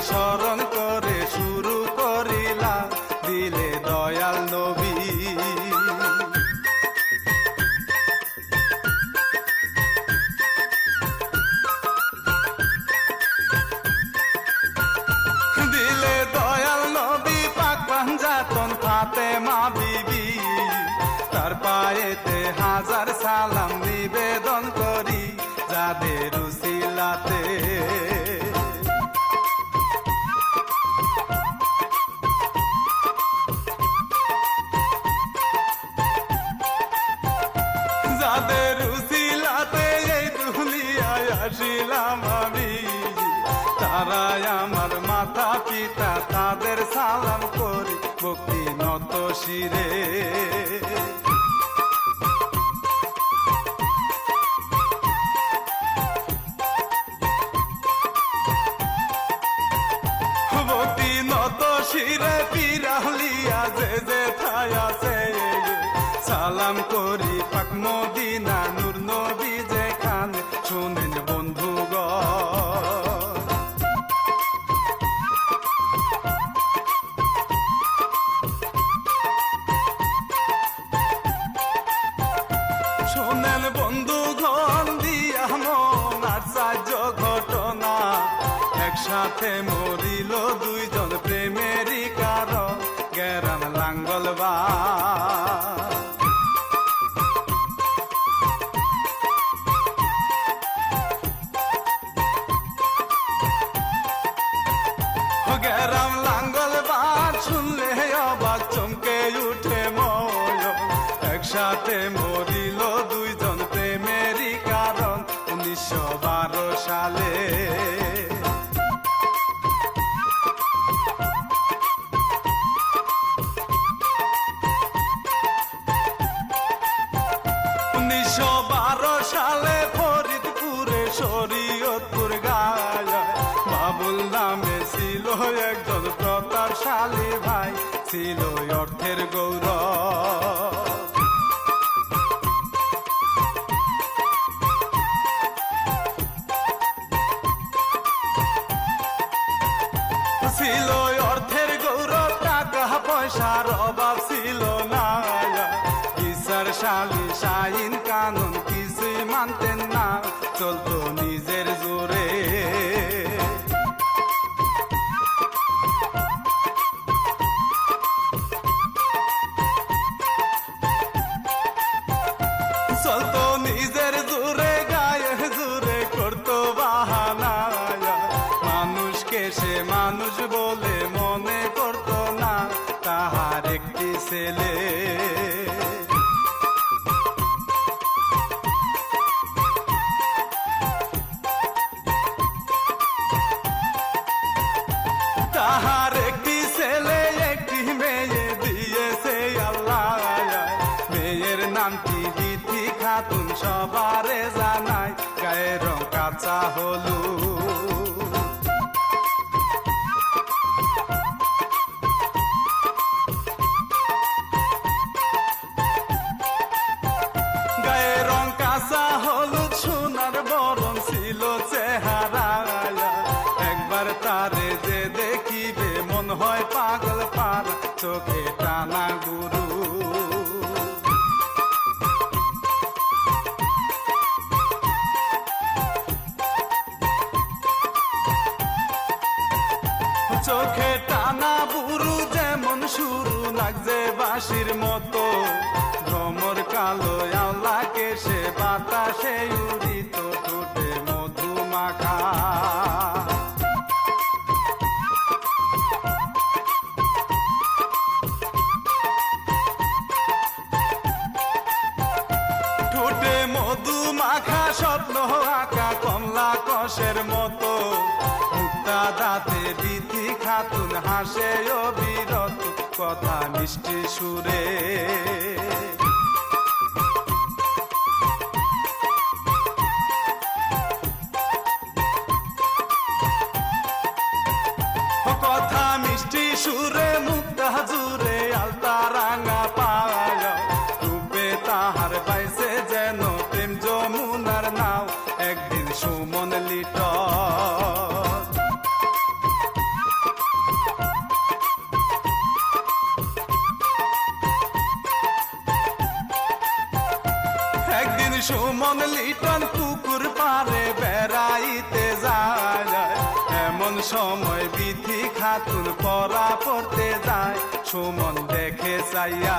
স্মরণ করে শুরু করিলাম দিলে দয়াল নবী। দিলে দয়াল নবী পাক পাঞ্জাতন ফাতেমা বিবি, তার পায়েতে হাজার সালাম নিবেদন করি যাদের উসিলাতে। যাদের উসিলাতে এই দুনিয়ায় আসিলাম আমি, তারাই আমার মাতা পিতা, তাদের সালাম করি ভক্তি নত শিরে। ভক্তি নত শিরে পিরাহলিয়া যে যে ঠাই আছে, সালাম করি পাক মদিনা নূর নবী যেখানে, শুনেন বন্ধুগণ। শোনেন বন্ধুগণ দিয়া মন আশ্চর্য ঘটনা, একসাথে মরিল দুইজন প্রেমেরই কারণ গেরাম লাঙ্গলবা। গেরাম লাঙ্গলবার শুনলে অবাক চমকে উঠে মন, একসাথে মরিল দুইজন প্রেমেরই কারণ 1912 সালে। সালে ফরিদপুরে শরীয়তপুর গায়ে বাবুল নামে ছিল একজন প্রতাপশালী ভাই, ছিল অর্থের গৌরব। ছিল অর্থের গৌরব, টাকা পয়সার অভাব ছিল না, বিচার শালী শাহিন কানুন কিছুই মানতেন না, চলতো নিজের জোরে। চলতো নিজের জোরে, গায়ে জোরে করতো বাহানা, মানুষকে সে মানুষ বলে মনে করতো না, তাহার একটি ছেলে। তাহার একটি ছেলে একটি মেয়ে দিয়েছে আল্লাহ, মেয়ের নামটি বিথি খাতুন সবারে জানায়, গায়ের রং কাঁচা হলুদ। গায়ের রং কাঁচা হলুদ, সোনার বরণ ছিল চেহারা, একবার তারে যে দেখিবে মন হয় পাগল পার, চোখে টানা গুরু। চোখে টানা বুরু, যেমন শুরু লাগছে বাঁশির মতো, ভ্রমর কালো আওলাকে সে বাতাসে উড়িত, ঠোঁটে মধু মাখা। ঠোঁটে মধু মাখা, স্বপ্ন আঁকা কমলা কষের মতো, মুক্তা দাঁতে বিথি খাতুন হাসে অবিরত, কথা মিষ্টি সুরে। কথা মিষ্টি সুরে, মুক্তা জুড়ে আলতা রাঙা পায়, রূপে তাহার বাইসে যেন প্রেম যমুনার নাও, একদিন সুমন লিট। সুমন লিটন পুকুর পারে বেড়াইতে যায়, এমন সময় বিথি খাতুন পড়া পড়তে যায়, সুমন দেখে চাইয়া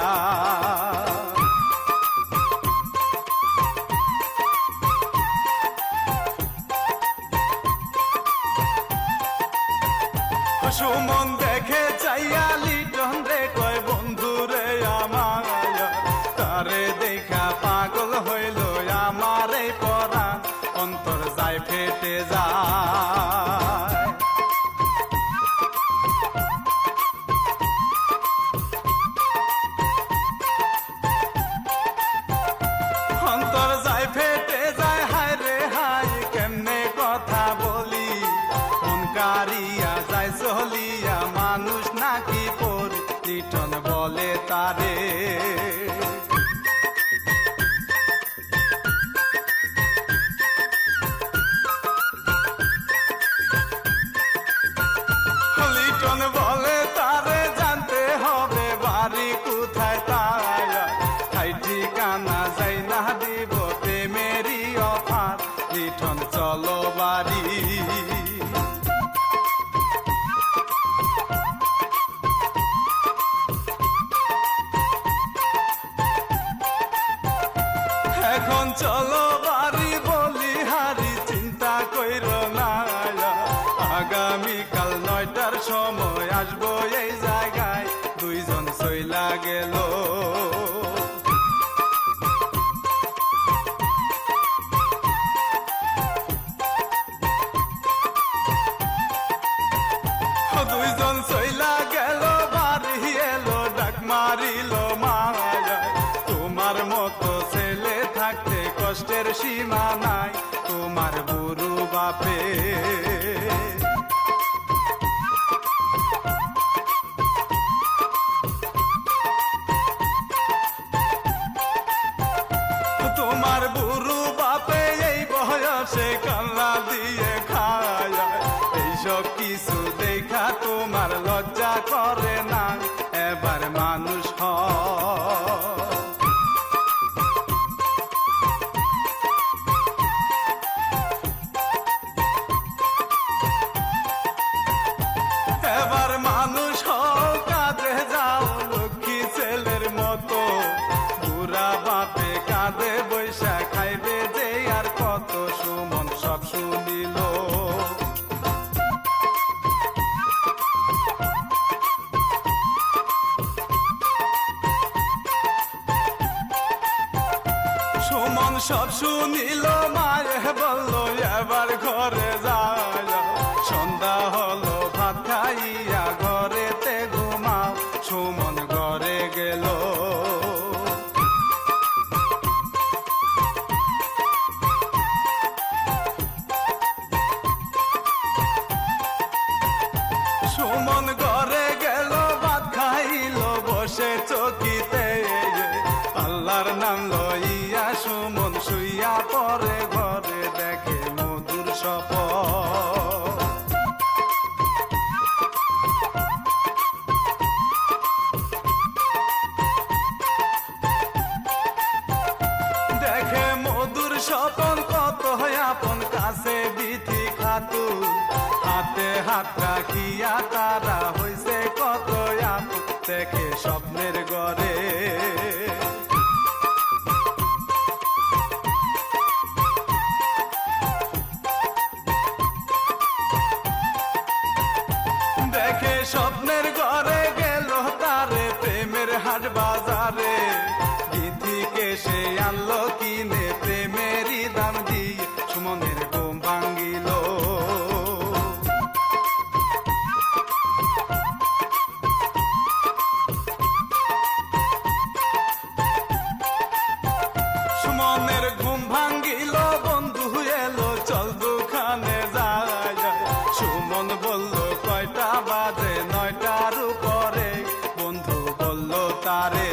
সুমন দেখে চাইয়া লিটন রে কয় বন্ধু রে আমার, তারে দেখা পাগল হইল আমার এই পরাণ, অন্তর যায় ফেটে যায়। অন্তর যায় ফেটে যায়, হায় রে হায় কেমনে কথা বলি, কোন কারিয়া যায় চলিয়া মানুষ নাকি পড়ি, লিটন বলে তারে লিটন বলে তারে জানতে হবে বাড়ি কোথায় তার, ঠাই ঠিকানা যাই না দিব প্রেমেরই অফার, লিটন চলো বাড়ি। এখন চলো বাড়ি বলি হারি চিন্তা কইর না, আগামীকাল 9টার সময় আসবো এই জায়গায়, দুইজন চইলা গেল। দুইজন চইলা গেল, বাড়ি এলো ডাক মারিল মায়া, তোমার মতো ছেলে থাকতে কষ্টের সীমা নাই, তোমার বুড়ো বাপে তোমার বুড়ো বাপে এই বয়সে কান্না দিয়ে খায়, এইসব কিছু দেখা তোমার লজ্জা করে না, এবার মানুষ হয়। এবার মানুষ হও কাঁদে যাও লক্ষ্মী ছেলের মতো, বুড়া বাপে কাঁদে বৈশা খাইবে যে আর কত, সুমন সব শুনিল। সুমন সব শুনিল, মায়ে বলল এবার ঘরে যায়, সন্ধ্যা হলো ভাত খাইয়া ঘরেতে ঘুমাও, সুমন ঘরে গেল। সুমন ঘরে গেল, ভাত খাইল বসে চকিতে, আল্লাহর নাম লইয়া সুমন শুইয়া পরে ঘরে দেখে মধুর স্বপ্ন। দেখে মধুর স্বপন কত আপন কাছে বিথি খাতুন, হাতে হাত রাখিয়া তারা হইছে কত আপন, দেখে স্বপ্নের ঘরে দেখে স্বপ্নের ঘরে গেল তারে প্রেমের হাট বাজারে, বিথিকে সে আনলো কিনে প্রেমেরই দাম দিয়ে, সুমনের ঘুম ভাঙ্গিল। সুমনের ঘুম ভাঙ্গিল, বন্ধু এলো চল দোকানে যায়, সুমন বলল কয়টা বাজে, 9টার উপরে, বন্ধু বলল তারে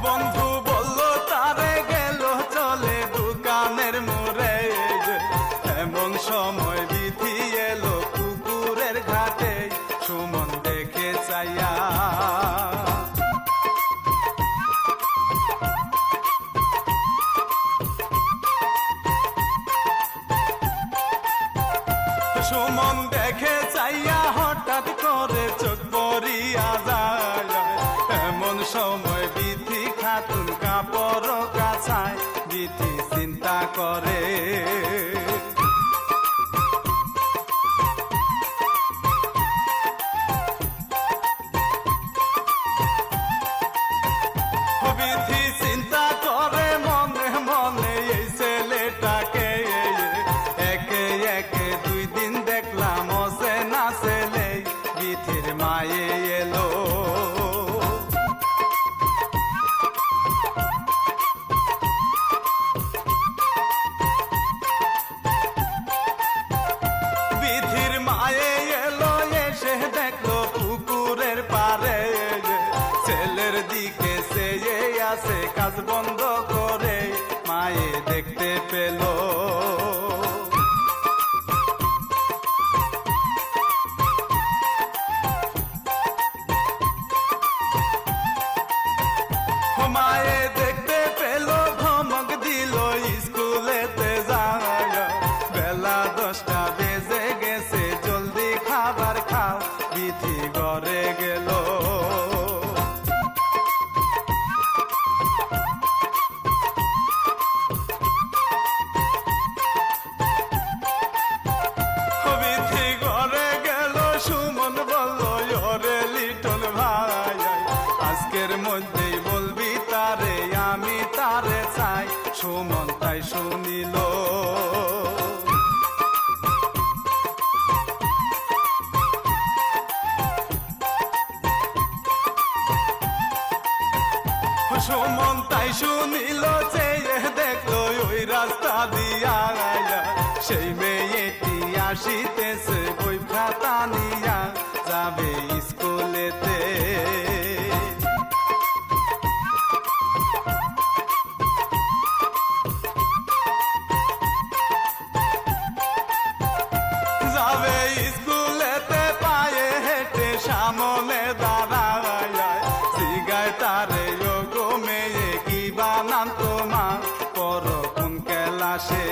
বন্ধু বলল তারে গেল চলে দোকানের মোড়ে, এমন সময় বিথি এলো সুমন দেখে চাইয়া হঠাৎ করে চোখ পড়িয়া যায়, এমন সময় বিথি খাতুন কাপড় কাছায়, বিথি চিন্তা করে বিথি চিন্তা করে মনে মনে এই ছেলেটাকে, একে একে 2 দিন দেখলাম ওসে না ছেলে, বিথির মায়ে এলো। বিথির মায়ে এলো, এসে দেখলো পুকুরের পারে ছেলের দিকে চেয়ে আছে, কাজ বন্ধ করে মায়ে দেখতে পেল। মায়ে দেখতে পেল, ধমক দিল স্কুলেতে যায়, বেলা 10টা বেজে গেছে, জলদি খাবার খাও, বিথি ঘরে গেল। বিথি ঘরে গেল, সুমন বলল ওরে লিটন ভাই, আজকের মধ্যেই বলবি তারে আমি তারে চাই। সুমন তাই শুনিল। সুমন তাই শুনিল, চেয়ে দেখলো ওই রাস্তা দিয়া সেই মেয়েটি আসিতেছে, বই খাতা নিয়া যাবে স্কুলেতে। যাবে স্কুলেতে, পায়ে হেঁটে সামনে দাঁড়ায়, জিগায় তারে গো মেয়ে কি বানান তোমার, পর কোন ক্লাসে।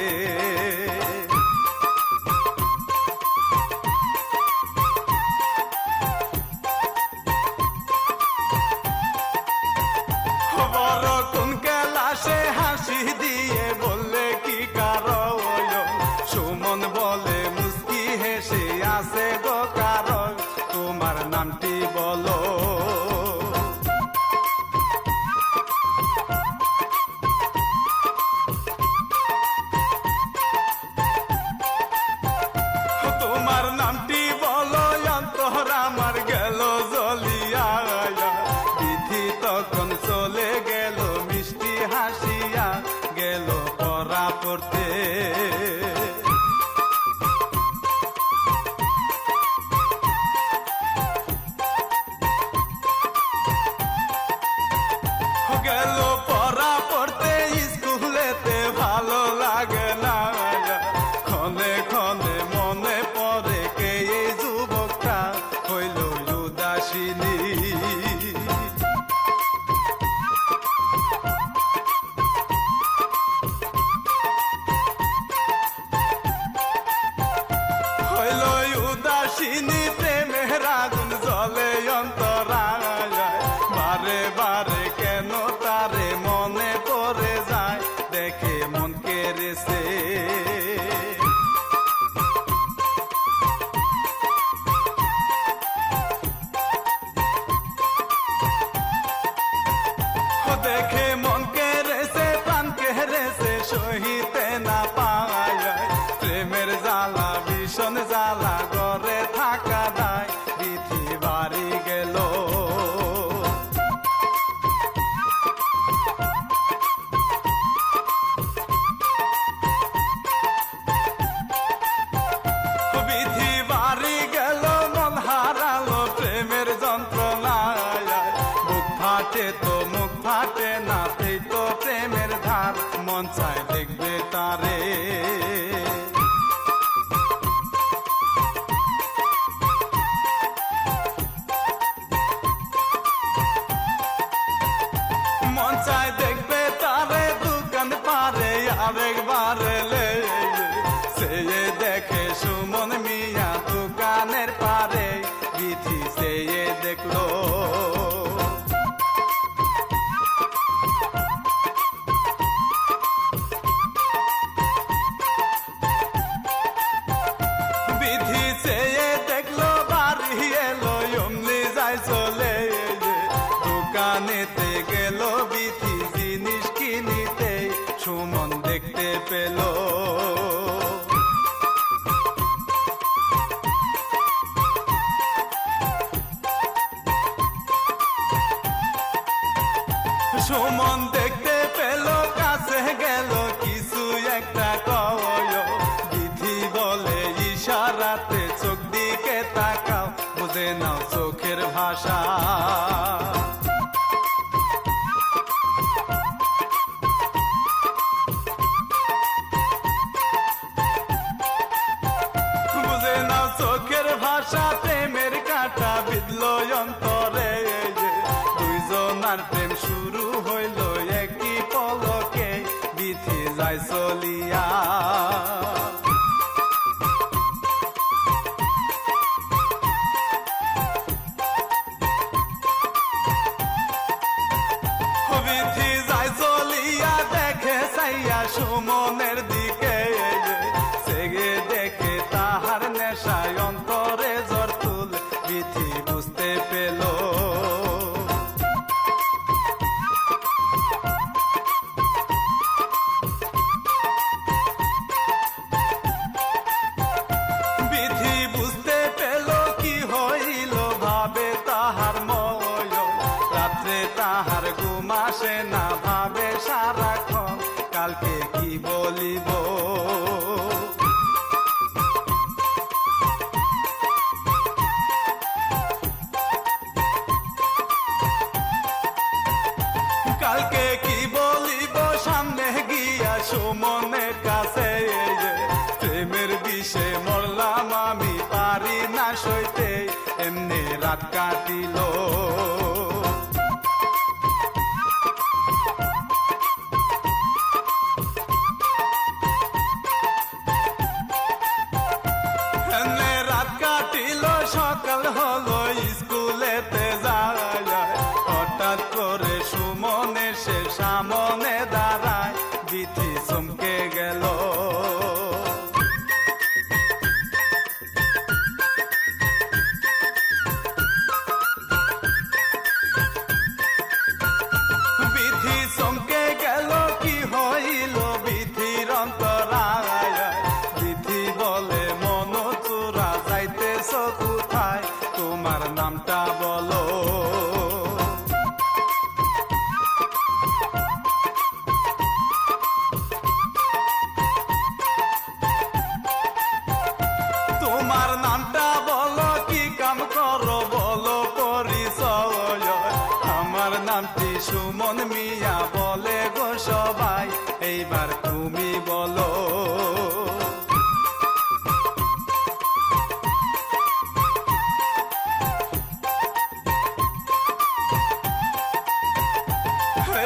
বড় কোন ক্লাসে, হাসি দিয়ে বললে কি কারণ, সুমন বলে মুস্কি হেসে আছে গো কারণ, তোমার নামটি বলো। তোমার নামটি বলো, অন্তর আমার গেল জ্বলিয়া, বিথি তখন চলে গেল, মিষ্টি হাসিয়া গেল পড়া পড়তে। গেল পড়া পড়তে, স্কুলেতে ভালো লাগে না, ক্ষণে ক্ষণে মনে পড়ে কে এই যুবকটা হইল উদাসিনী। হইল উদাসিনী, প্রেমের আগুন জ্বলে অন্তরায়, বারে বারে কেন তারে মনে পড়ে যায়, দেখে মন কেড়েছে। দেখে মন কেড়েছে, প্রাণ কেড়েছে, সহিতে না পায়, প্রেমের জ্বালা ভীষণ জ্বালা, ঘরে থাকা দায়, বিথি বাড়ি গেল। বিথি বাড়ি গেল, মন হারালো প্রেমের যন্ত্রণায়, বুক ফাটে তো মুখ ফাটে না, এই তো প্রেমের ধার, মন চায় দেখবে তারে। দেখে সুমন মিয়া দোকানের পারে, বিধি চেয়ে দেখলো বিধি চেয়ে দেখলো বাড়ি এলো অমনি যায় চলে, দোকানেতে গেল বিধি জিনিস কিনিতে, সুমন দেখতে পেল সুমন দেখতে পেল কাছে গেল কিছু একটা কয়, বিধি বলে ইশারাতে চোখ দিকে তাকাও, বুঝে নাও চোখের ভাষা। বুঝে নাও চোখের ভাষা, প্রেমের কাঁটা বিঁধল অন্তরে, দুইজনার প্রেম শুরু হইল একই পলকে, বিধি যায় চলিয়া। বিধি যায় চলিয়া, দেখে চাইয়া সুমনের দিকে, সেগে দেখে তাহার নেশায় অন্তরে জ্বর তুল, বিধি বুঝতে পেল বিধি বুঝতে পেল কি হইল, ভাবে তাহার ময়, রাত্রে তাহার ঘুম আসে না, ভাবে সারাক্ষণ কালকে কি বলিব। কালকে কি বলিব, সামনে গিয়া সুমনের কাছে, প্রেমের বিষে মরলাম আমি, পারি না সইতে, এমনি রাত কাটিল। এমনি রাত কাটিল, সকাল হলো স্কুলেতে যায়, হঠাৎ করে সুমন এসে সামনে দাঁড়ায়, বিধি চমকে গেল। বিধি চমকে গেল, কি হইল বিধির অন্তরায়, বিধি বলে মন চোরা যাইতেছ কোথায়, তোমার নামটা বলো। তোমার নামটা বলো, কি কাম করো বলো পরিচয়, আমার নামটি সুমন মিয়া বলে গো সবাই, এইবার তুমি বলো।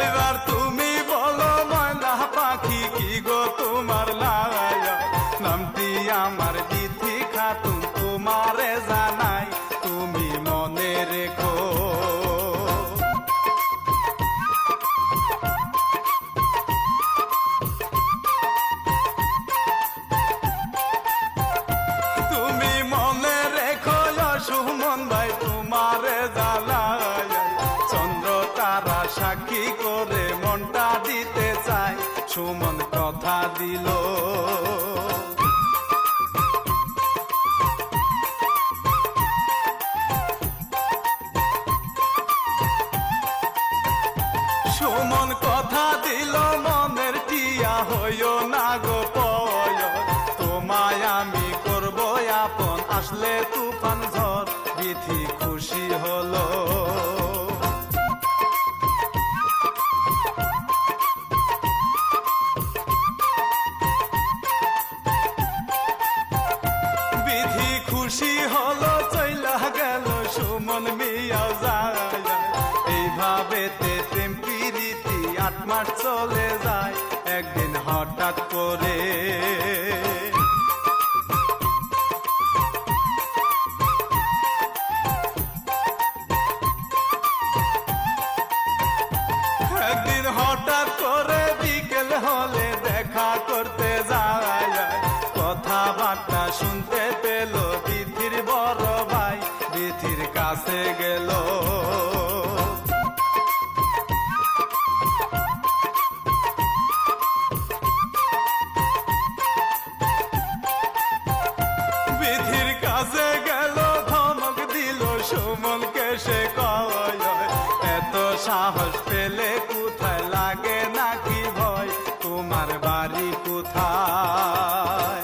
এবার তুমি বলো ময়না পাখি, কি গো তোমার লায়া, নামটি আমার বিধি খাতুন, তোমারে জানাই তুমি মনে রেখো। তুমি মনে রেখো সুমন ভাই, তোমারে জ্বালায়, চন্দ্র তারা সাক্ষী করে মনটা দিতে চায়, সুমন কথা দিল। সুমন কথা দিল, মনের টিয়া হইও না গো পয়, তোমায় আমি করব আপন, আসলে তুফান ঝড়, বিধি খুশি হলো। বিধি খুশি হলো, চইলা গেল সুমন মিয়া যায়, এইভাবে প্রেম প্রীতি 8 মাস চলে যায়, একদিন হঠাৎ করে শুনতে পেল বিথির বড় ভাই বিথির কাছে গেল। বিথির কাছে গেল, ধমক দিল সুমনকে সে কয়, এত সাহস পেলে কোথায়, লাগে নাকি ভয়, তোমার বাড়ি কোথায়?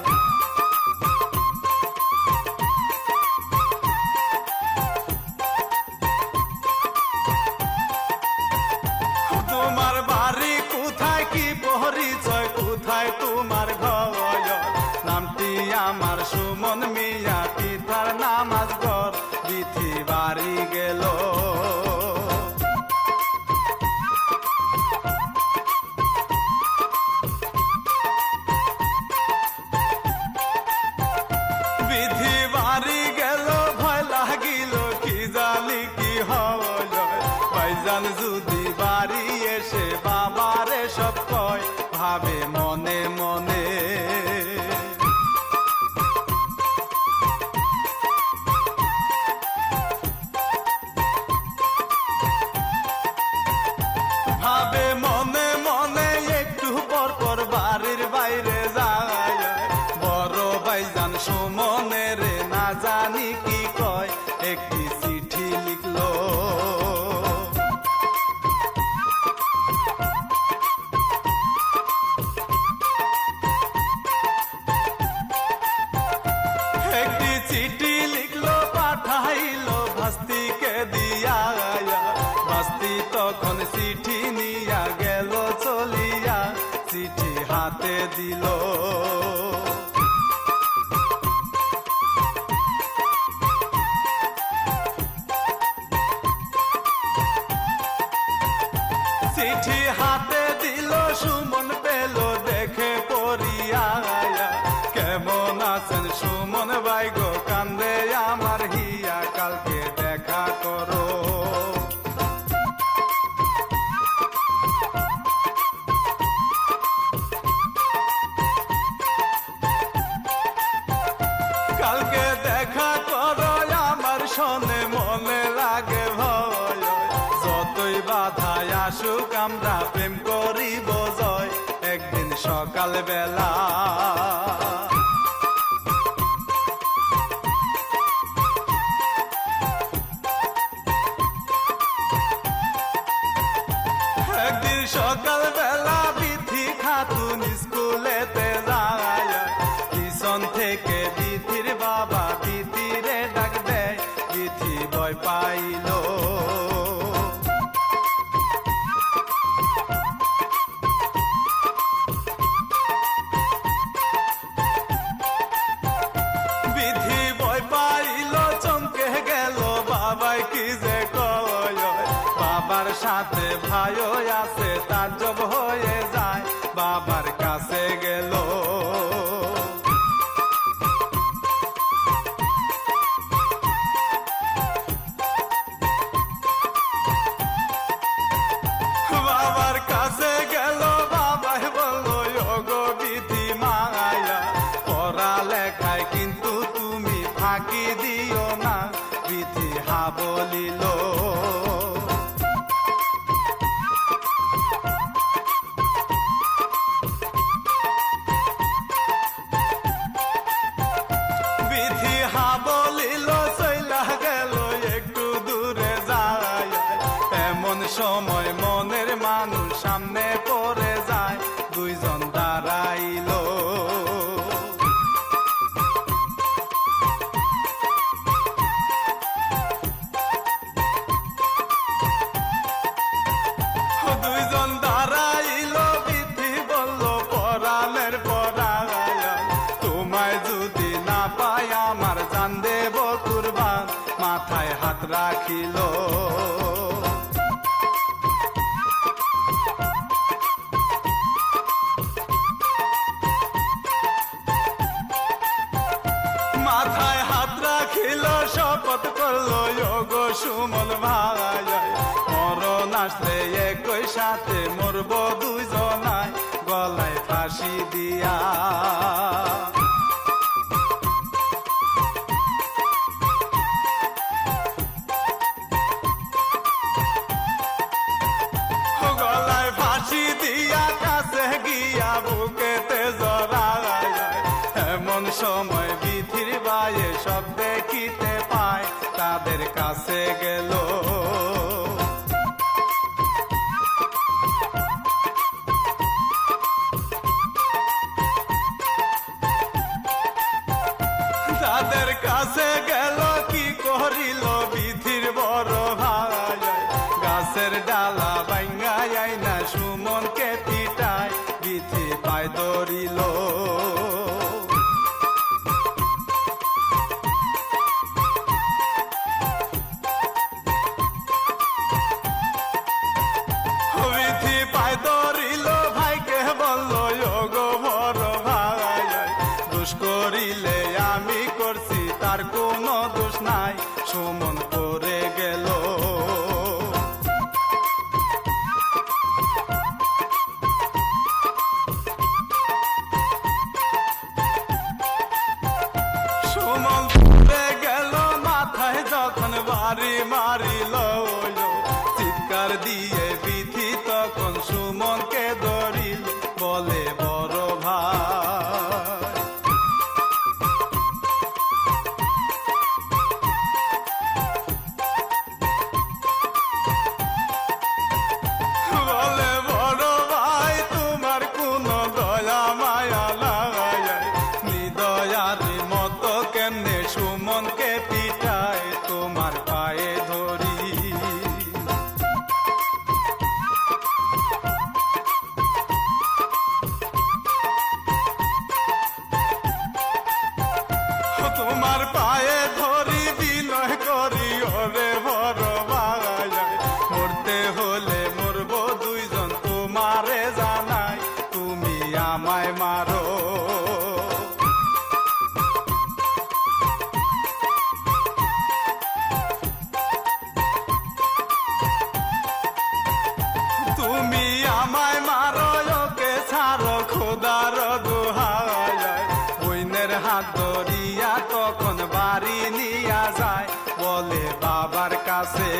তোমার বাড়ি কোথায়, কি পরিচয়, কোথায় তোমার ঘর? নামটি আমার সুমন মিয়া, পিতার নাম আজগর। বিথি বাড়ি গেল। বিথি বাড়ি গেল, ভয় লাগিল কি জানি কি হল, ভাইজান যদি বাড়ি এসে বাবারে সব কয়, ভাবে মনে মনে। ভাবে মনে মনে, একটু পর পর বাড়ির বাইরে যায়, বড় ভাইজান সুমনের না জানি কি কয়, একটি চিঠি লিখলো। একটি চিঠি লিখলো, পাঠাইলো ভাস্তিকে দিয়া। ভাস্তি তখন চিঠি নিয়া গেল চলিয়া, চিঠি হাতে দিল। চিঠি হাতে দিল, সুমন পেল দেখে পড়িয়া, কেমন আছেন সুমন ভাই গো, কান্দে আমার হিয়া, কালকে দেখা করো। কালকে দেখা করো, আমার শোনে মনে লাগে ভয়, যতই বাধায় আসুক আমরা প্রেম করিব জয়, একদিন সকাল বেলা। একদিন সকাল বেলা বিথি খাতুন স্কুলেতে যায়, পিছন থেকে বিথির বাবা বিথিরে ডাক দেয়, বিথি ভয় পাইল। বিথি ভয় পাইল, চমকে গেল, বাবাই কি যে কয়, বাবার সাথে ভাইও আছে, তাজ্জব হয়ে যায়, বাবার কাছে গেল। বাবার কাছে গেল, বাবাই বলল, ওগো বিথি মায়া, পড়া লেখায় কিন্তু তুমি ফাঁকি দিও না। বিথি হা বলিল। বিথি হা বলিল, চইলা গেল একটু দূরে যায়, এমন সময় মনের মানুষ সামনে পড়ে যায়, দুইজন দাঁড়াইল। দুইজন দাঁড়াইল, বিথি বলল, পরাণের পরায়, তোমায় যদি না পাই আমার জান দেব কুরবান, মাথায় হাত রাখিল। মাথায় হাত রাখিল, শপথ করলো, ওগো সুমন ভাই, মরণ আসলে একই সাথে মরব দুইজনায়, গলায় ফাঁসি দিয়া। সময় বিধির বায়ে সব দেখিতে পায়, তাদের কাছে গেল। তাদের কাছে গেল, কি করিল বিধির বড় ভাই, গাছের ডালা ভাঙ্গায় আইনা সুমনকে পিটায়, বিধি পায় ধরিল। বিধি পায় ধরিল, ভাইকে বলল গো বড় ভাই, দোষ করিলে আমি করছি, তার কোনো দোষ নাই, সুমন করে গেল। সুমন করে গেল, মাথায় যখন বাড়ি মারিল, চিৎকার দিয়ে বিধি তখন সুমনকে ধরিল, বলে বড় ভাই। বলে বড় ভাই, তোমার কোনো দয়া মায়া নাই, নিদয়ারি মতো কেমনে সুমনকে পিটায়, তোমার পায়ে ধরি। তোমার পায়ে ধরি, বিনয় করি ওরে বড় ভাই, মরতে হলে মরবো দুইজন, তোমারে জানাই, তুমি আমায় মারো। তুমি আমায় মারো, ওকে ছাড়ো খোদার দোহাই, বইনের হাত ধরিয়া তখন বাড়ি নিয়া যায়, বলে বাবার কাছে।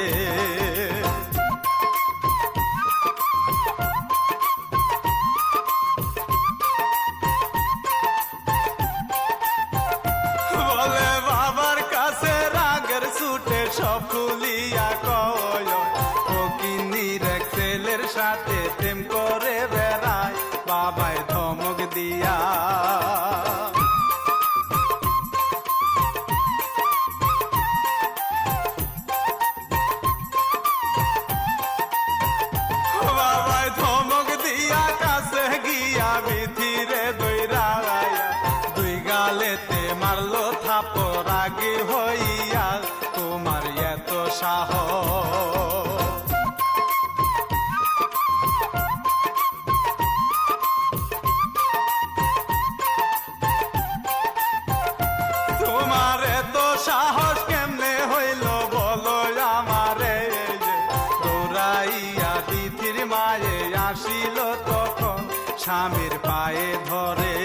বলে বাবার কাছে রাগের ছুটে সব খুলিয়া কয়, ফকিন্নির এক ছেলের সাথে প্রেম করে বেড়ায়, বাবায় ধমক দিয়া। বাবায় ধমক দিয়া কাছে গিয়া বিধিরে দৈরায়, দুই গালেতে মারলো থাপড়, রাগী হইয়া তোমার এত সাহস। তোমার এত সাহস কেমনে হইল বলো আমারে, দৌড়াইয়া বিধির মায়ে আসিল তখন, স্বামীর পায়ে ধরে।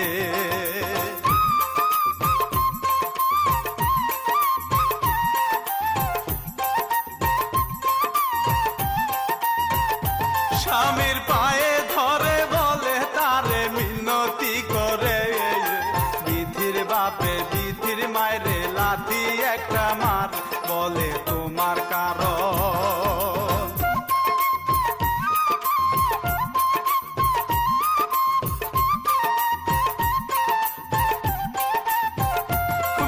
স্বামীর পায়ে ধরে বলে তারে মিনতি করে, বিধির বাপে বিধির মায়েরে লাথি একটা মার, বলে তোমার কারণ।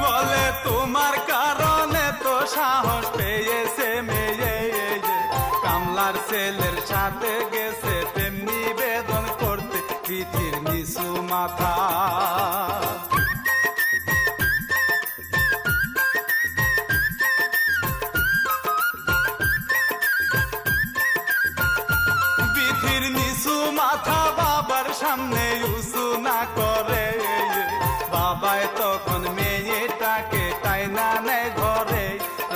বলে তোমার কারণে তো সাহস পেয়েছে মেয়ে, কামলার ছেলের সাথে গেছে প্রেম নিবেদন করতে, বিধির নিচু মাথা। বিধির নিচু মাথা বাবার সামনে উঁচু না করে, বাবায় তখন মেয়েটাকে টাইনা নেয় ঘরে,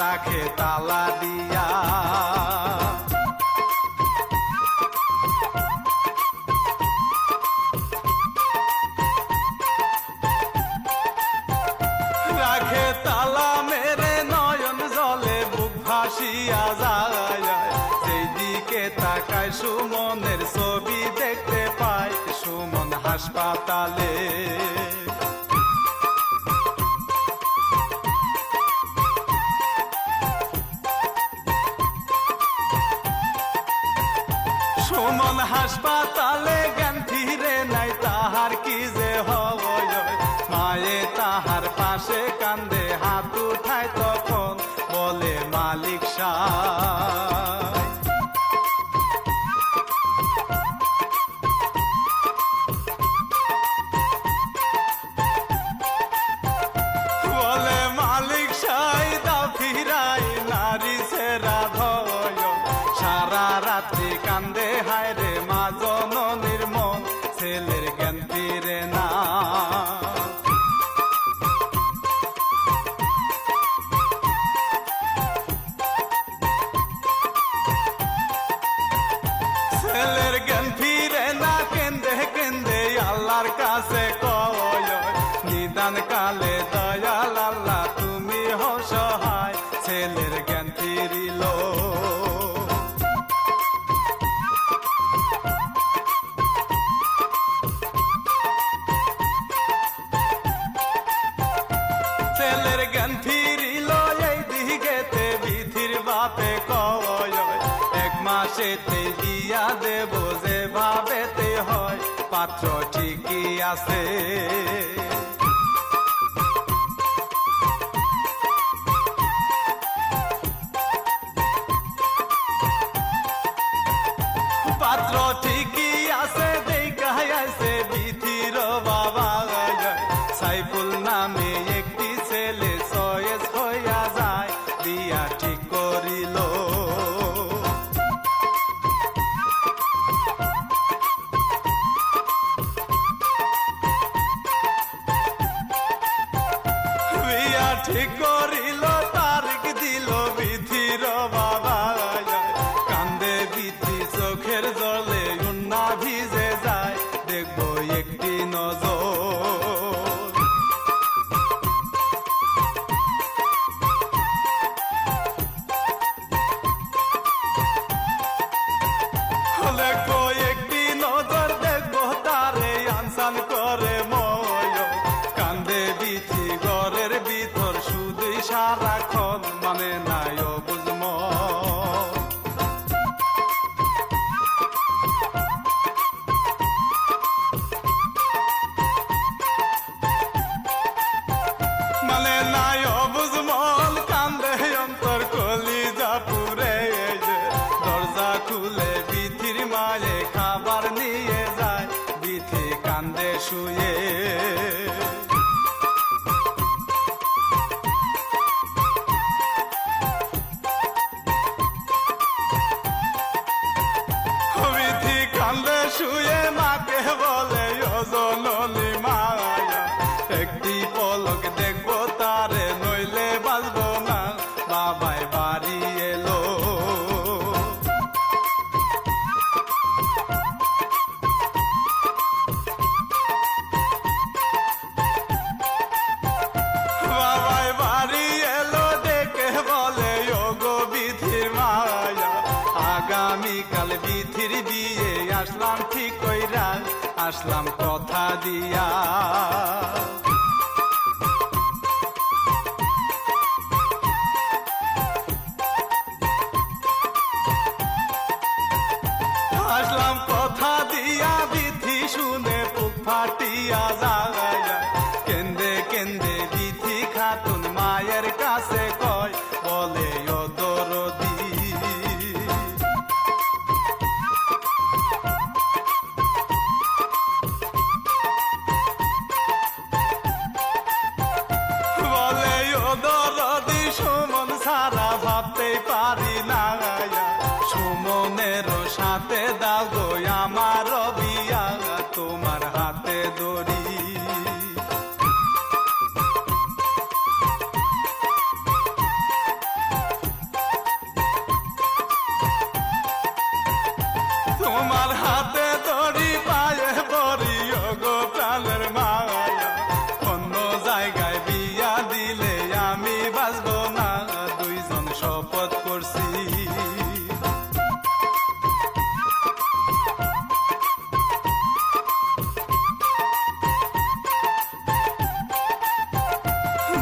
রাখে তালা দিয়া। রাখে তালা মেরে, নয়ন জলে বুক ভাসিয়া যায়, সেই দিকে তাকায় সুমনের ছবি দেখতে পায়, সুমন হাসপাতালে। হাসপাতালে জ্ঞান ফিরে নাই তাহার কি যে হয় মায়ে তাহার পাশে কান্দে হাত উঠায় তখন বলে মালিক সাহেব বলে মালিক সাহেব দাও ফিরাই নারী সেরা ভয় সারা রাত্রি কান্দে হায় রে মা জননীর মন ছেলের জ্ঞান ফিরে না ছেলের জ্ঞান ফিরে না কেন্দে কেন্দে আল্লাহর কাছে কয় নিদান কালে দয়াল আল্লাহ তুমি হও সহায় ছেলের জ্ঞান ফিরিল ছেলের জ্ঞান ফিরিল এই দিকেতে বিধির বাপে কয় এক মাসেতে দিয়া দেব যে ভাবেতে হয় পাত্র ঠিকই আছে পাত্র ঠিকই আছে দেখাই আছে বিধির বাবা সাইফুল নামে একটি ছেলে সয়েজ হইয়া যায় বিয়া ঠিক করিল বিয়া ঠিক করিল তারিখ দিল বিধির বাবা কান্দে বিধি চোখের জলে উন্না ভিজে যায় দেখবো একটি নজর দেখবো একটি নজর দেখবো তারে আনসান করে ময় কান্দে বিধি ঘরের ভিতর শুধু সারাক্ষণ মানে নাই বুঝম মানে নাই বুঝমল কান্দে অন্তর কলিজা পুরে দরজা খুলে বিধির মায়ে খাবার নিয়ে যায় বিধি কান্দে শুয়ে বিধি কান্দে শুয়ে মাকে বলে ও জননী মায়া একটি পলক দেখবো তারে নইলে বাঁচবো না বাবাই বাড়ি এলো বাবাই বাড়ি এলো ডেকে বলে ও গো বিধির মায়া আগামীকাল বিধির বিয়ে আসলাম ঠিক কইরা আসলাম কথা দিয়া আসলাম কথা দিয়া বিধি শুনে বুক ফাটিয়া যায় কেন্দে কেন্দে বিধি খাতুন মায়ের কাছে কয় বলে ও দরদি বলে ও দরদি সুমন সারা ভাবতেই পারি না সুমনের সাথে দাও গো আমার বিয়া তোমার হাতে দড়ি তোমার হাতে দড়ি পায়ে বড়ি গো প্রাণের মায়া অন্য জায়গায় বিয়া দিলে আমি বাঁচবো না দুইজন শপথ করছি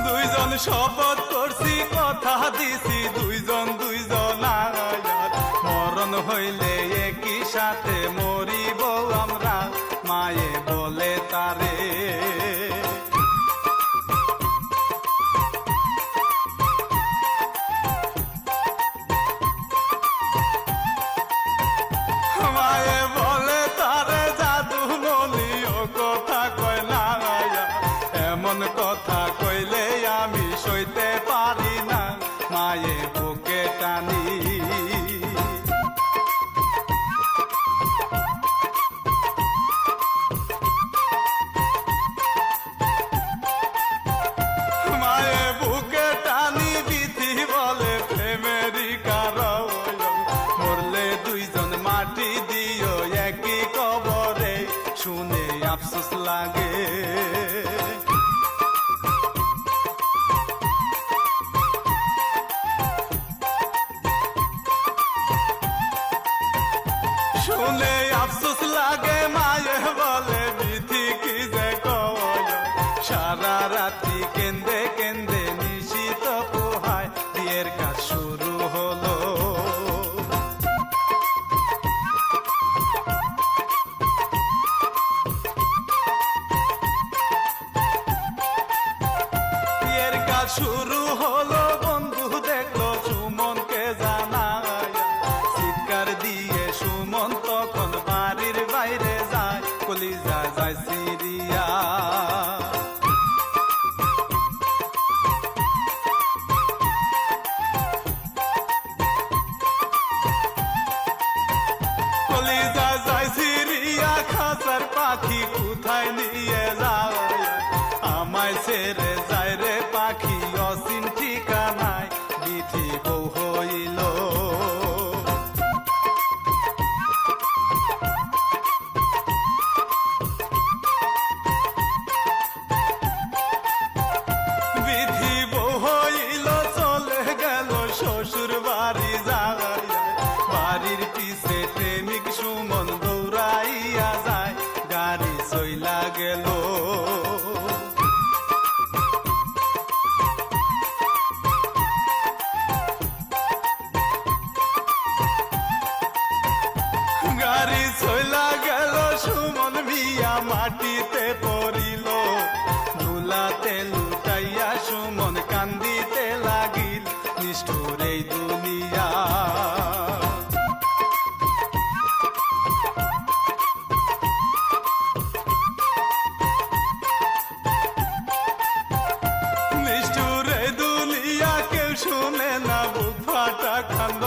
দুইজন শপথ করছি কথা দিছি দুইজন দুইজন মরণ হইলে একই সাথে মরি রাত শুরু হলো, বন্ধু দেখলো সুমনকে জানায়, চিৎকার দিয়ে সুমন তখন বাড়ির বাইরে যায়, কলিজা যায় সিরিয়া। কলিজা যায় সিরিয়া, খাঁচার পাখি কোথায় নিয়ে যায়, আমায় ছেড়ে যায় রে পাখি অসীম ঠিকানায়, বিধি বউ হইল। বিধি বউ হইল, চলে গেল শ্বশুর বাড়ি যায়, বাড়ির পিছে প্রেমিক সুমন দৌড়াইয়া যায়, গাড়ি চইলা গেল। গাড়ি চইলা গেল, সুমন মিয়া মাটিতে পড়িল, ধুলাতে লুটাইয়া সুমন কান্দিতে লাগিল, নিষ্ঠুর এই দুনিয়া। নিষ্ঠুর এই দুনিয়া, কেউ শুনে না বুক ফাটা কান্দ,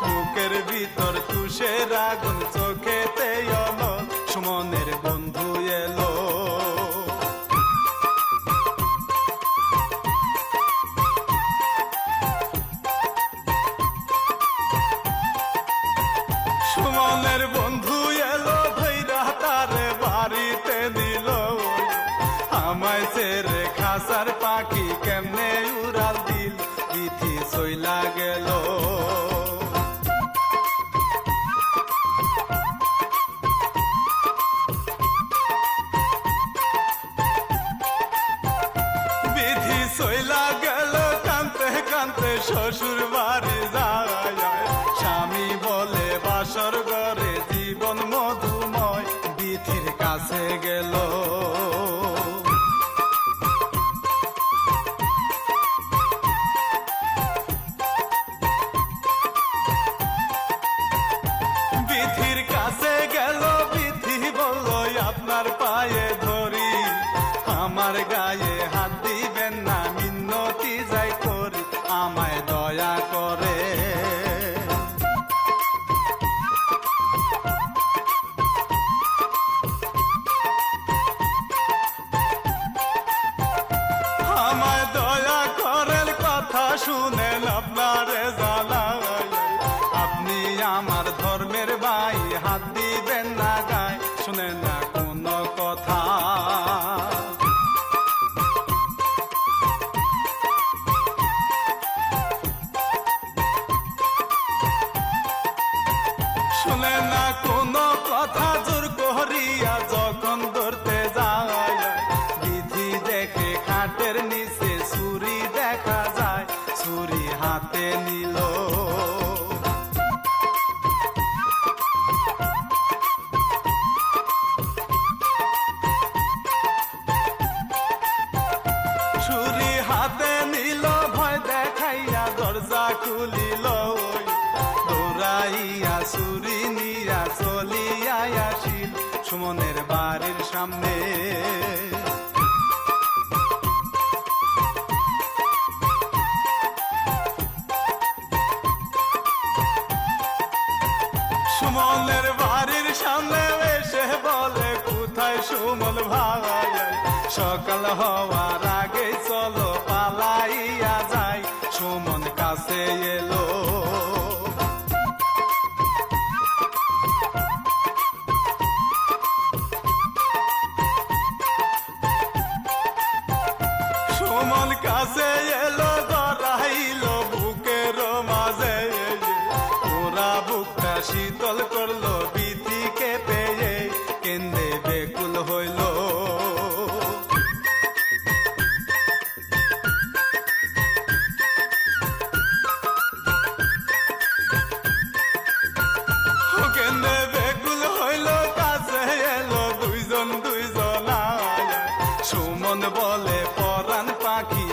বুকের ভিতর তুষের আগুন, চোখেতে এলো সুমনের বন্ধু এলো। সুমনের বন্ধু এলো, ভৈরা তারে বাড়িতে দিল, আমায় ছেড়ে খাসার পাখি কেমনে উড়াল দিল, বিধি চইলা গেল। বিধি চইলা গেল, কানতে কানতে শ্বশুর বাড়ি যায়, স্বামী বলে বাসর ঘরে জীবন মধুময়, বিধির কাছে গেল। বিধির কাছে গেল, বিধি বলল আপনার পায়ে ধরি, আমার গায়ে হাত দিবেন না, মিন্নতি যাই করি, আমায় দয়া করে। আমায় দয়া করেন, কথা শুনেন আপনারে জানাই, আপনি আমার ধর্মের ভাই, হাত দিবেন না গায়ে, শুনেন না কোনো কথা। শুনেন না কোনো কথা, জোর করিয়া যখন ধরতে যায়, বিধি দেখে খাটের নিচে ছুরি দেখা যায়, ছুরি হাতে নিল। ছুরি হাতে নিল, ভয় দেখাইয়া দরজা খুলিল, দৌড়াইয়া ছুরি নিয়া চলিয়া আসিল সুমনের বাড়ির সামনে। সুমনের বাড়ির সামনে এসে বলে, কোথায় সুমন ভাই, সকাল হওয়ার আগে চলো পালাইয়া যাই, সুমন কাছে এলো। সুমন কাছে এলো, ধরাইল বুকের মাঝে, ওরা বুকটা শীতল করলো, বিধিকে পেয়ে কেন্দে বেকুল হইল। কেন্দে বেকুল হইল, কাছে এলো দুইজন দুইজন, সুমন বলে পরাণ পাখি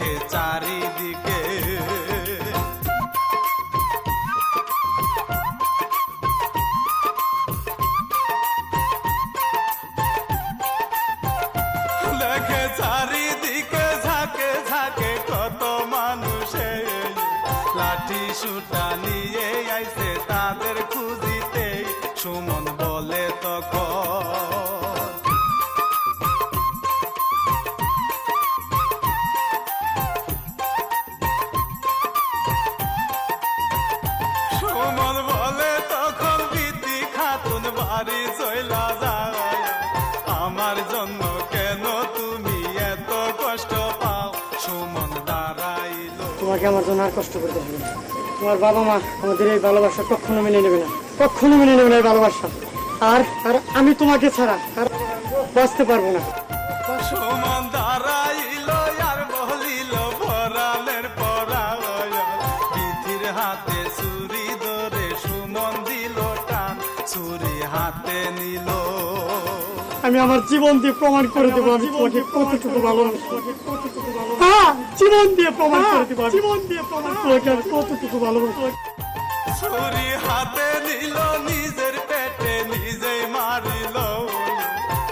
দেখে চারিদিকে। দেখে চারিদিকে ঝাঁকে ঝাঁকে কত মানুষে, লাঠি সুটা নিয়ে আইছে তাদের খুঁজিতে। সুমন বলে তখন, সুমন বলে তখন বিতি খাতুন বাড়ি চইলা যায়। আমার জন্য কেন তুমি এত কষ্ট পাও? সুমন দাঁড়াইলো। তোমাকে আমার জন্য আর কষ্ট করতে হবে না। তোমার বাবা মা আমাদের এই ভালোবাসা কখনো মেনে নেবে না, কখনো মেনে নেবে না এই ভালোবাসা। আর আর আমি তোমাকে ছাড়া আর বাঁচতে পারবো না। সুমন দাঁড়াইলো আর বলিল পরাণের পরায়। বিধির হাতে ছুরি ধরে সুমন দিল টান, ছুরি হাতে নিল। আমি আমার জীবন দিয়ে প্রমাণ করে দেবো আমি তোমাকে কতটুকু ভালোবাসি। হ্যাঁ, জীবন দিয়ে প্রমাণ করে দেবো, জীবন দিয়ে প্রমাণ তোমাকে আমি কতটুকু ভালোবাসি। ছুরি হাতে নিল, নিজের পেটে নিজেই মারিল।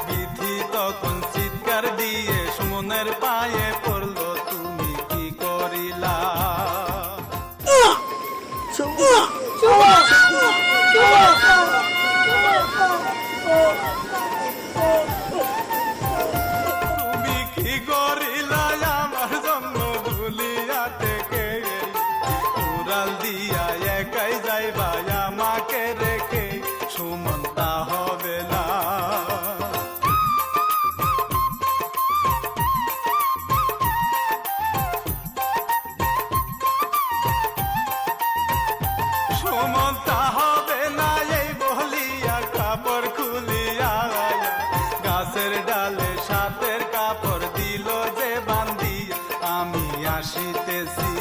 বিধি তখন চিৎকার দিয়ে সুমনের পায়ে পড়লো, তুমি কি করিলা? তুমি কি করিলা আমার জন্য ভুলিয়া থেকে? উড়াল দিয়া একাই যাইবা আমাকে রেখে, সুমন তা হবে না। সুমন তা হবে না এই বলিয়া কাপড় খুলিয়া গাছের ডালে সাতের কাপড় দিল যে বান্ধি, আমি আসিতেছি।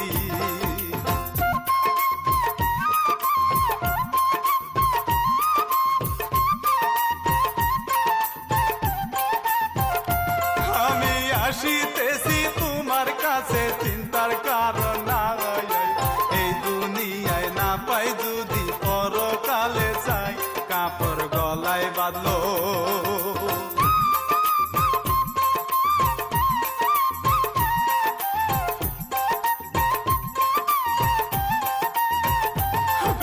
আমি আসিতেছি তোমার কাছে, চিন্তার কারণ নাই। এই দুনিয়ায় না পাই যদি পরকালে চাই, কাপড় গলায় বাঁধলো।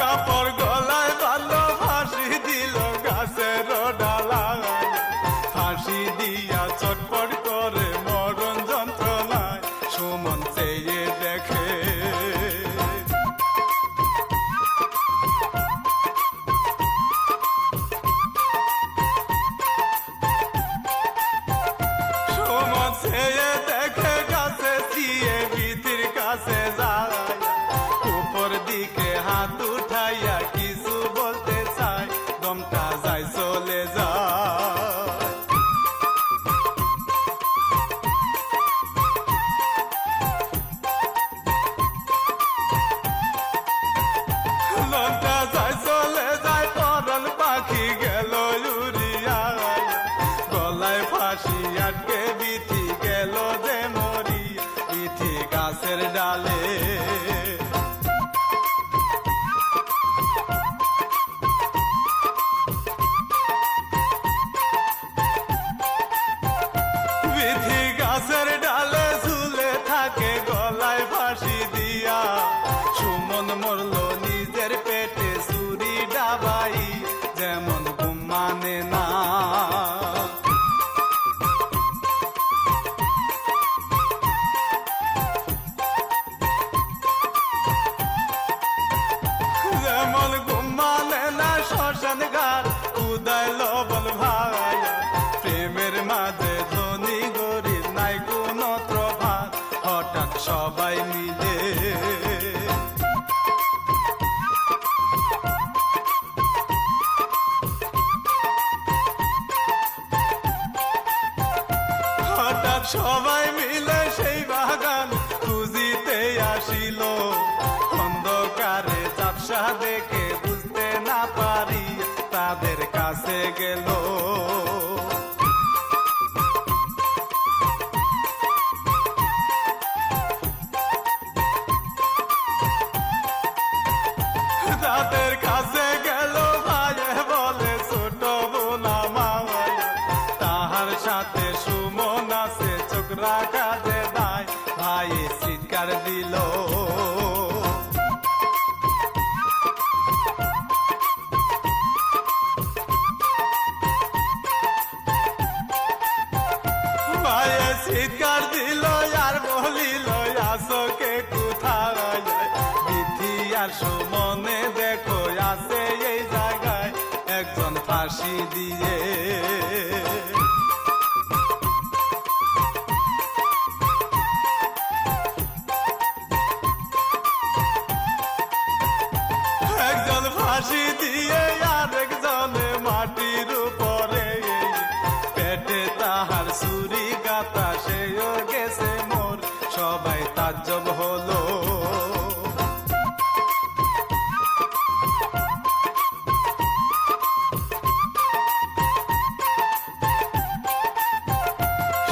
কাপড় গলায় বাঁধলো, ফাঁসি দিল গাছের ডালায়। ফাঁসি দিয়া চটপট করে মরণ যন্ত্রণায় সুমন চেয়ে দেখে। সুমন চেয়ে দেখে গাছে চিয়ে বিধির কাছে যায়। উপর দিকে হাত উঠাইয়া কিছু বলতে চায়, দমটা যায় চলে যায়। দমটা যায় চলে যায়, পরাণ পাখি গেল উড়িয়া। গলায় ফাঁসি আটকে বিধি গেল যে মরি, বিধি গাছের ডালে। বিধি গাছের ডালে ঝুলে থাকে, গলায় ফাঁসি দিয়া। সুমন মরল নিজের পেটে ছুরি ডাবাই, যেমন ঘুম মানে না। যেমন ঘুম মানে না, শ্মশান ঘাট উদয় লবণ ভাই। প্রেমের মাঝে ধনী গরিব নাই কোনো প্রভাত, হঠাৎ সবাই মিলে সবাই মিলে সেই বাগান খুঁজিতে আসিল। অন্ধকারে ঝাপসা দেখে বুঝতে না পারি তাদের কাছে গেল। পুরা কাজে দায় ভাই চিৎকার দিল চিৎকার দিল আর বলিল আসকে কোথায় বিধি আর সুমনে দেখো আছে এই জায়গায় একজন ফাঁসি দিয়ে একজন ফাঁসি দিয়ে আর একজনে মাটির উপরে পেটে তাহার ছুরি গাতা সেও গেছে মোর সবাই তাজ্জব হলো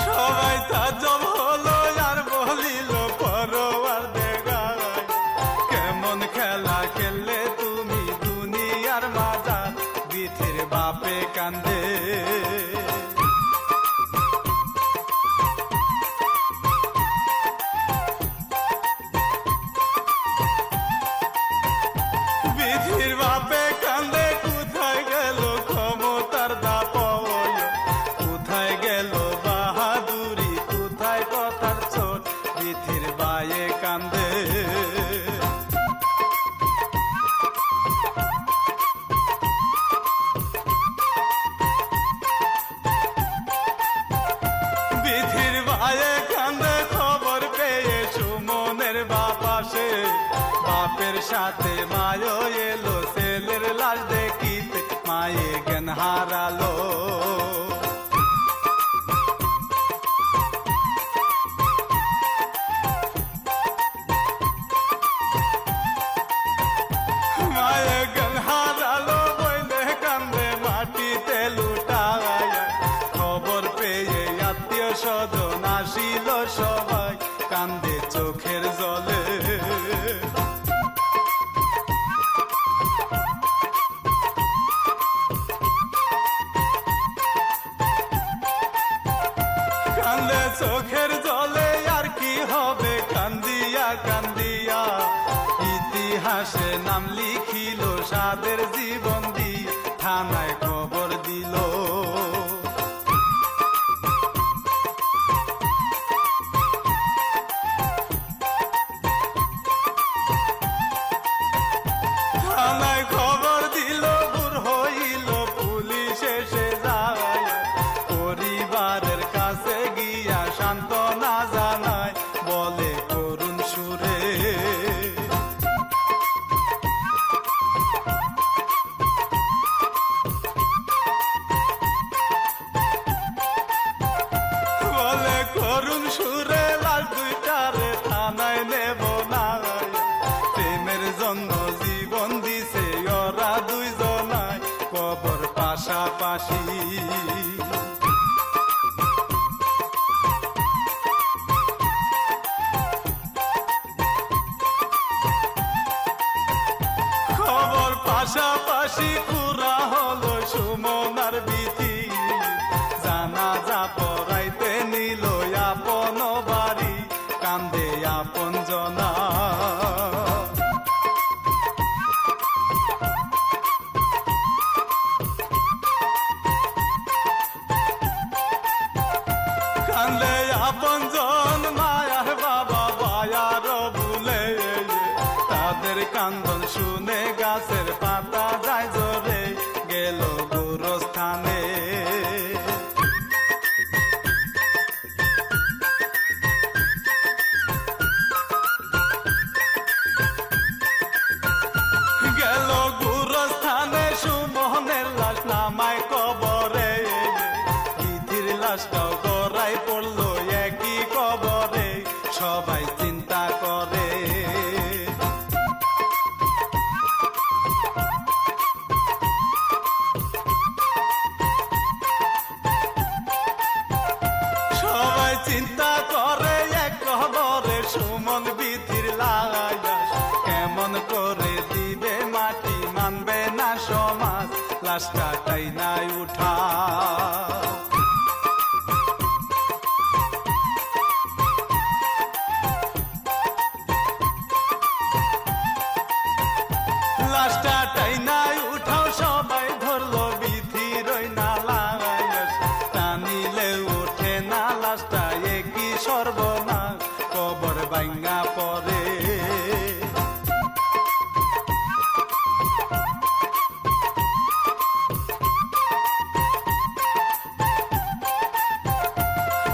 সবাই তাজ্জব হলো আর বলিল পরোয়ার দেগায় কেমন খেলা খেললে তুমি দুনিয়ার মাজার বিথির বাপে কান্দে বিধির বাপে কান্দে কোথায় গেল ক্ষমতার দাপয় কোথায় গেল বাহাদুরি কোথায় কথার চোট বিধির বায়ে কান্দে বিধির বায়ে কান্দে খবর পেয়ে সুমনের বাপ আসে বাপের সাথে মায়ও এলো ছেলের লাশ দেখিতে মায়ে জ্ঞান হারালো মায়ে জ্ঞান হারালো বইলে কান্দে মাটিতে লুটায় খবর পেয়ে আত্মীয় স্বজন আসিল সবাই কান্দে চোখের জলে কান্দে চোখের জলে আর কি হবে কান্দিয়া কান্দিয়া ইতিহাসে নাম লিখিল সাদের জীবন দিয়ে থানায় খবর দিল থানায় খবর দিল দূর হইল পুলিশ এসে যায় পরিবারের কাছে গিয়া সান্ত্বনা জানায় বলে করুণ সুরে বলে করুণ সুরে লাশ দুইটারে থানায় নেব না প্রেমের জন্য জীবন দিছে ওরা দুইজনায় কবর পাশাপাশি খবর পাশাপাশি পুরা হলো সুমনার বিধি জানাজা পড়াইতে নিল আপন বাড়ি কান্দে আপন জনা কান্দে আপন জন মায়ার বাবা বায়ার ভুলে তাদের কান্দন শুনে গাছের পাতা যায় জোরে গেল গোরস্থানে গেল গোরস্থানে সুমনের লাশ নামায় কবরে বিধির লাশটাও গড়াই পড়লো একই কবরে সবাই চিন্তা করে সবাই চিন্তা করে এক কবরে সুমন বিধির লাশ কেমন করে দিবে মাটি মানবে না সমাজ লাশটা তাই নাই উঠা সর্বনাশ কবর ভাঙ্গা পরে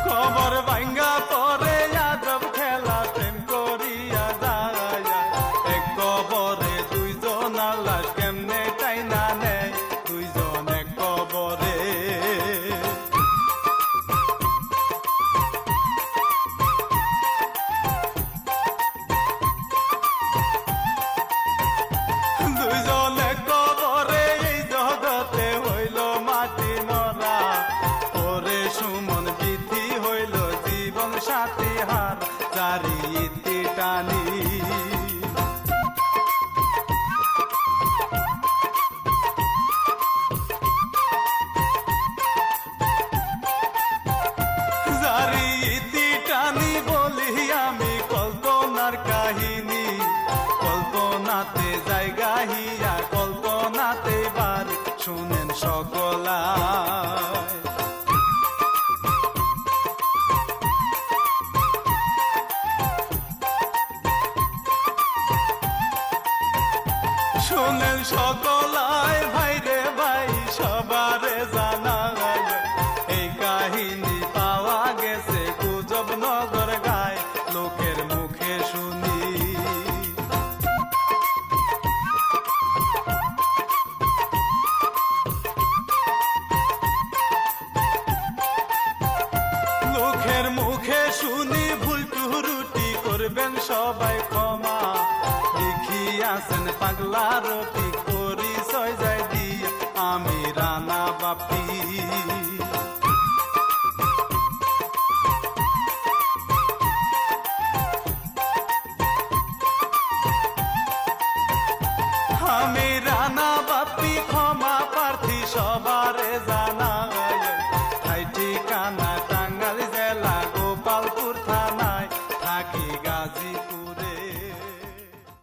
কবর ভাঙ্গা পরে যাদব খেলা প্রেম করিয়া যায় এক কবরে দুইজন লাশ কেমনে টাইনা নেয় দুইজন এক কবরে দুইজন এক কবরে এই জগতে হইল মাটি মরা ওরে সুমন বিধি হইল জীবন সাথী হার চারি ইতি টানি জারি ইতি টানি বলি আমি কল্পনার কাহিনী কল্পনাতে জায়গা হিয়া কল্পনাতে বার শুনেন সকলায় শুনেন সকলায় ভাই রে ভাই সবারে জানা এই কাহিনী পাওয়া গেছে গুজব নগর গায় লোকের মুখে শুনি লোকের মুখে শুনি ভুল টুরুটি করবেন সবাই ক্ষমা দেখিয়াছেন পাগলা রতি পরিচয় যায় দিয়া আমি রানা বাপি